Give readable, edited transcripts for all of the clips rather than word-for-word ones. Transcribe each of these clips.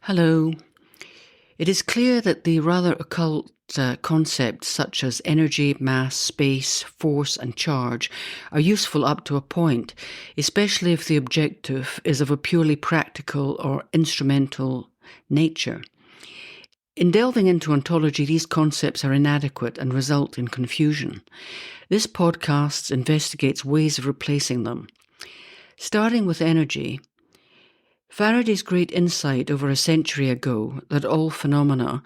Hello. It is clear that the rather occult concepts such as energy, mass, space, force, and charge are useful up to a point, especially if the objective is of a purely practical or instrumental nature. In delving into ontology, these concepts are inadequate and result in confusion. This podcast investigates ways of replacing them. Starting with energy, Faraday's great insight over a century ago that all phenomena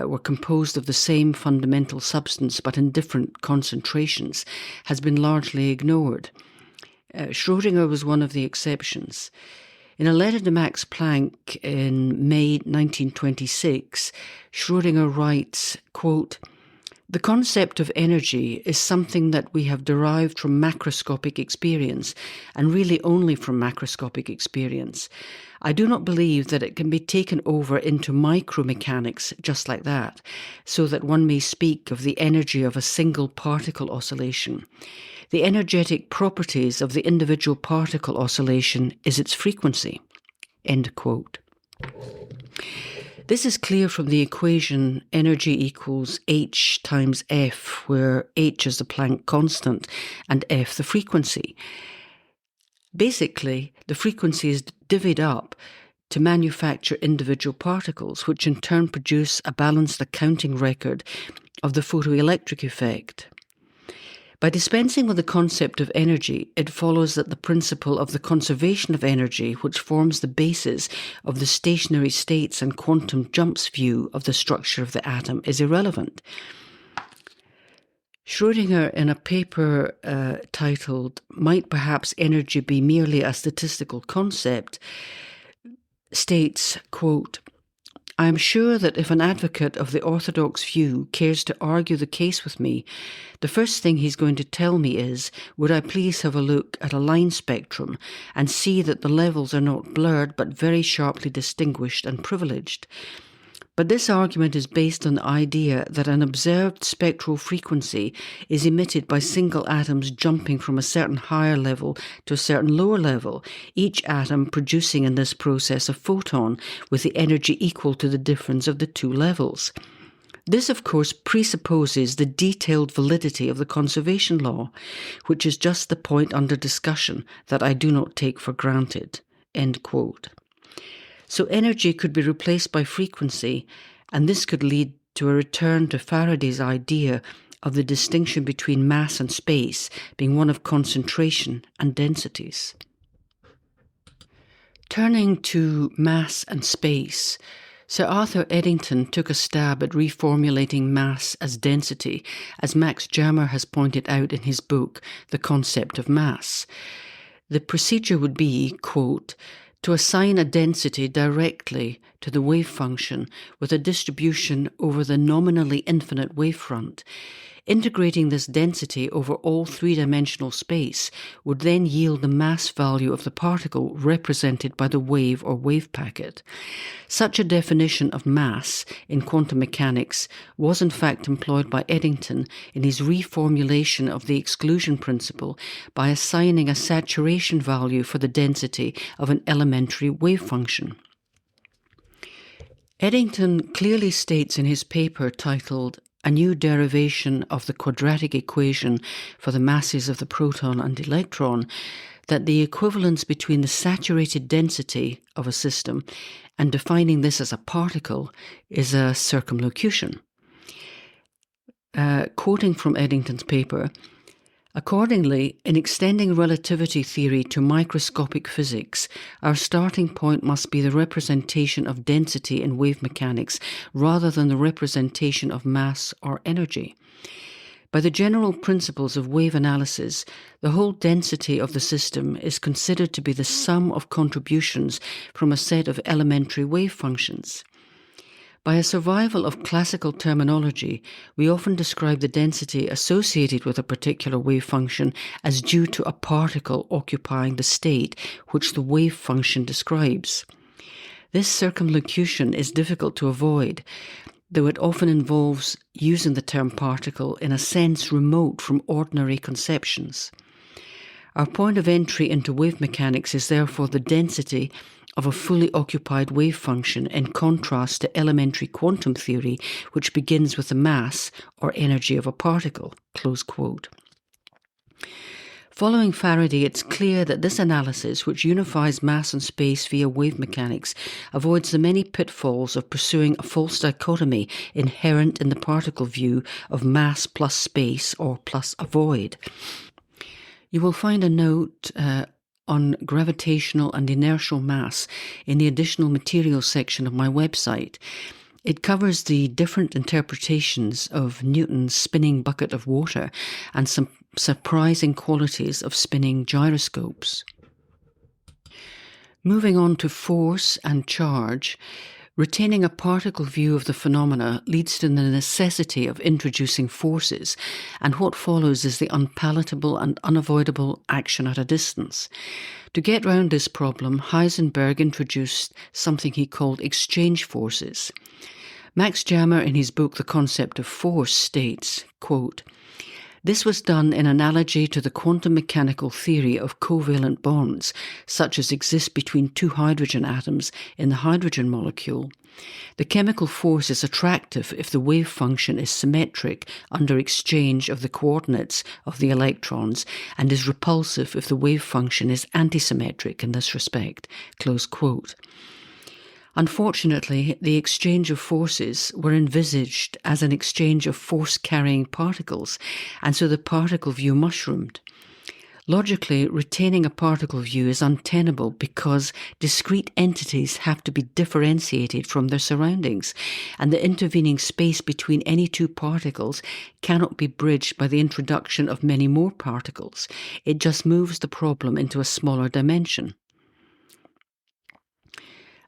were composed of the same fundamental substance but in different concentrations has been largely ignored. Schrödinger was one of the exceptions. In a letter to Max Planck in May 1926, Schrödinger writes, quote, "The concept of energy is something that we have derived from macroscopic experience, and really only from macroscopic experience. I do not believe that it can be taken over into micromechanics just like that, so that one may speak of the energy of a single particle oscillation. The energetic properties of the individual particle oscillation is its frequency." End quote. This is clear from the equation energy equals H times F, where H is the Planck constant and F the frequency. Basically, the frequency is divvied up to manufacture individual particles, which in turn produce a balanced accounting record of the photoelectric effect. By dispensing with the concept of energy, it follows that the principle of the conservation of energy, which forms the basis of the stationary states and quantum jumps view of the structure of the atom, is irrelevant. Schrödinger, in a paper titled "Might Perhaps Energy Be Merely a Statistical Concept?" states, quote, "I am sure that if an advocate of the orthodox view cares to argue the case with me, the first thing he's going to tell me is, would I please have a look at a line spectrum and see that the levels are not blurred but very sharply distinguished and privileged. But this argument is based on the idea that an observed spectral frequency is emitted by single atoms jumping from a certain higher level to a certain lower level, each atom producing in this process a photon with the energy equal to the difference of the two levels. This, of course, presupposes the detailed validity of the conservation law, which is just the point under discussion that I do not take for granted." End quote. So energy could be replaced by frequency, and this could lead to a return to Faraday's idea of the distinction between mass and space being one of concentration and densities. Turning to mass and space, Sir Arthur Eddington took a stab at reformulating mass as density, as Max Germer has pointed out in his book, The Concept of Mass. The procedure would be, quote, "to assign a density directly to the wave function with a distribution over the nominally infinite wavefront. Integrating this density over all three-dimensional space would then yield the mass value of the particle represented by the wave or wave packet. Such a definition of mass in quantum mechanics was in fact employed by Eddington in his reformulation of the exclusion principle by assigning a saturation value for the density of an elementary wave function. Eddington clearly states in his paper titled "A New Derivation of the Quadratic Equation for the Masses of the Proton and Electron," that the equivalence between the saturated density of a system and defining this as a particle is a circumlocution. Quoting from Eddington's paper, "Accordingly, in extending relativity theory to microscopic physics, our starting point must be the representation of density in wave mechanics rather than the representation of mass or energy. By the general principles of wave analysis, the whole density of the system is considered to be the sum of contributions from a set of elementary wave functions. By a survival of classical terminology, we often describe the density associated with a particular wave function as due to a particle occupying the state which the wave function describes. This circumlocution is difficult to avoid, though it often involves using the term particle in a sense remote from ordinary conceptions. Our point of entry into wave mechanics is therefore the density of a fully occupied wave function in contrast to elementary quantum theory, which begins with the mass or energy of a particle." Close quote. Following Faraday, it's clear that this analysis, which unifies mass and space via wave mechanics, avoids the many pitfalls of pursuing a false dichotomy inherent in the particle view of mass plus space or plus a void. You will find a note on gravitational and inertial mass in the additional materials section of my website. It covers the different interpretations of Newton's spinning bucket of water and some surprising qualities of spinning gyroscopes. Moving on to force and charge, retaining a particle view of the phenomena leads to the necessity of introducing forces, and what follows is the unpalatable and unavoidable action at a distance. To get round this problem, Heisenberg introduced something he called exchange forces. Max Jammer, in his book The Concept of Force, states, quote, "This was done in analogy to the quantum mechanical theory of covalent bonds, such as exist between two hydrogen atoms in the hydrogen molecule. The chemical force is attractive if the wave function is symmetric under exchange of the coordinates of the electrons, and is repulsive if the wave function is antisymmetric in this respect." Close quote. Unfortunately, the exchange of forces were envisaged as an exchange of force-carrying particles, and so the particle view mushroomed. Logically, retaining a particle view is untenable because discrete entities have to be differentiated from their surroundings, and the intervening space between any two particles cannot be bridged by the introduction of many more particles. It just moves the problem into a smaller dimension.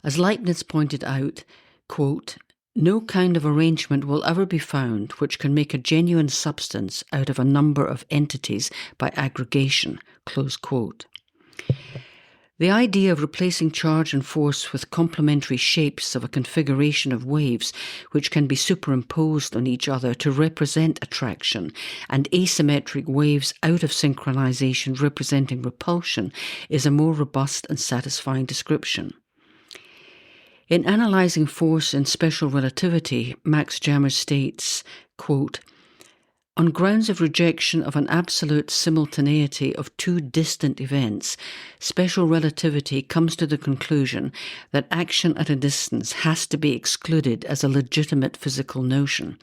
As Leibniz pointed out, quote, "No kind of arrangement will ever be found which can make a genuine substance out of a number of entities by aggregation." Close quote. The idea of replacing charge and force with complementary shapes of a configuration of waves which can be superimposed on each other to represent attraction, and asymmetric waves out of synchronization representing repulsion, is a more robust and satisfying description. In analysing force in special relativity, Max Jammer states, quote, "On grounds of rejection of an absolute simultaneity of two distant events, special relativity comes to the conclusion that action at a distance has to be excluded as a legitimate physical notion.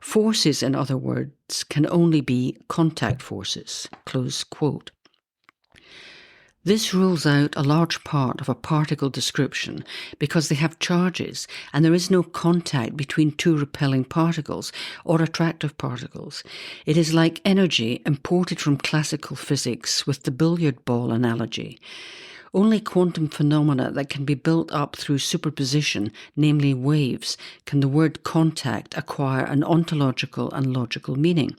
Forces, in other words, can only be contact forces." Close quote. This rules out a large part of a particle description because they have charges and there is no contact between two repelling particles or attractive particles. It is like energy imported from classical physics with the billiard ball analogy. Only quantum phenomena that can be built up through superposition, namely waves, can the word contact acquire an ontological and logical meaning.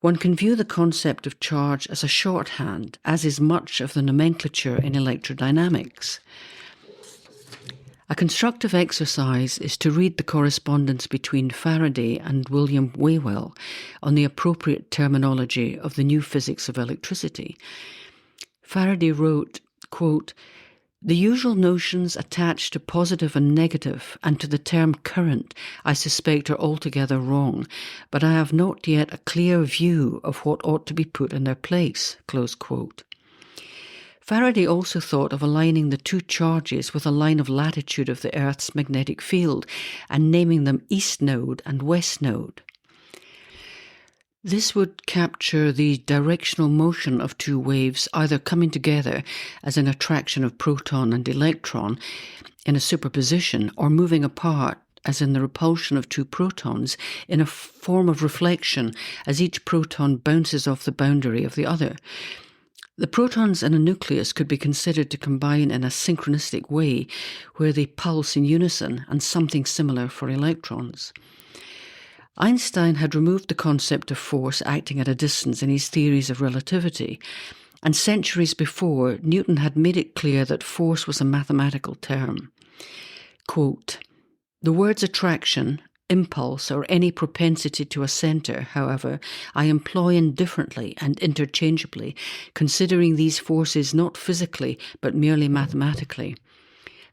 One can view the concept of charge as a shorthand, as is much of the nomenclature in electrodynamics. A constructive exercise is to read the correspondence between Faraday and William Whewell on the appropriate terminology of the new physics of electricity. Faraday wrote, quote, "The usual notions attached to positive and negative and to the term current I suspect are altogether wrong, but I have not yet a clear view of what ought to be put in their place." Close quote. Faraday also thought of aligning the two charges with a line of latitude of the Earth's magnetic field and naming them east node and west node. This would capture the directional motion of two waves either coming together as an attraction of proton and electron in a superposition, or moving apart as in the repulsion of two protons in a form of reflection as each proton bounces off the boundary of the other. The protons in a nucleus could be considered to combine in a synchronistic way where they pulse in unison, and something similar for electrons. Einstein had removed the concept of force acting at a distance in his theories of relativity, and centuries before, Newton had made it clear that force was a mathematical term. Quote, "The words attraction impulse or any propensity to a centre, however, I employ indifferently and interchangeably, considering these forces not physically but merely mathematically.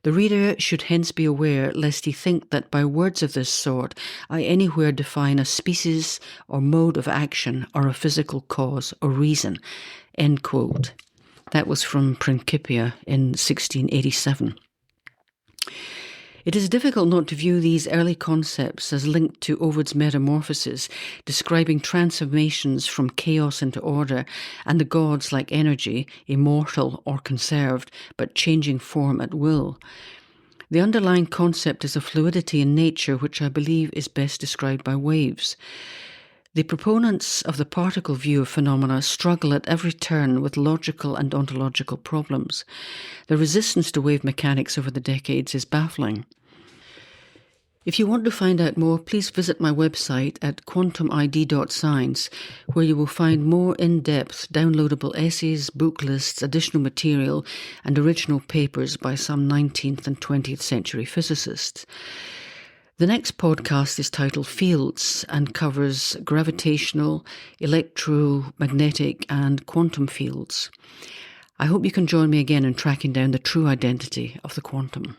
The reader should hence be aware lest he think that by words of this sort I anywhere define a species or mode of action or a physical cause or reason." End quote. That was from Principia in 1687. It is difficult not to view these early concepts as linked to Ovid's Metamorphoses, describing transformations from chaos into order, and the gods like energy, immortal or conserved, but changing form at will. The underlying concept is a fluidity in nature which I believe is best described by waves. The proponents of the particle view of phenomena struggle at every turn with logical and ontological problems. The resistance to wave mechanics over the decades is baffling. If you want to find out more, please visit my website at quantumid.science, where you will find more in-depth downloadable essays, book lists, additional material, and original papers by some 19th and 20th century physicists. The next podcast is titled Fields and covers gravitational, electromagnetic, and quantum fields. I hope you can join me again in tracking down the true identity of the quantum.